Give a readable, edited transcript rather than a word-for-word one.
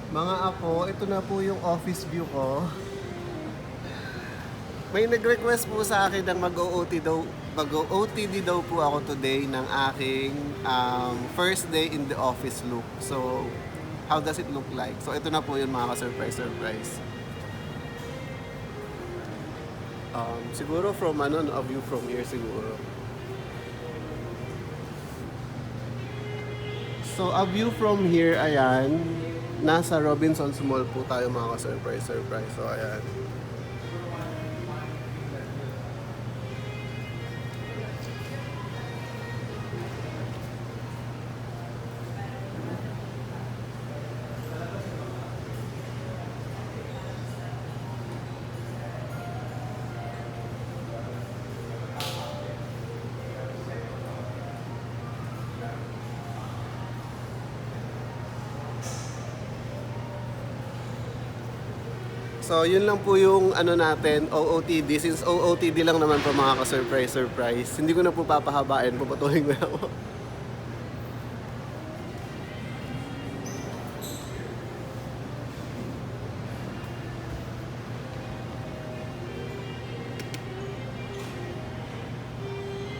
Mga apo, ito na po yung office view ko. May nag-request po sa akin ng mag-OOTD daw po ako today ng aking first day in the office look. So, how does it look like? So, ito na po yun mga ka-surprise. Siguro from a view from here siguro. So, a view from here, ayan, nasa Robinsons Mall po tayo mga ka-surprise. So, ayan. So, yun lang po yung ano natin, OOTD. Since OOTD lang naman po mga ka-surprise. Hindi ko na po papahabain, puputulin ko na po.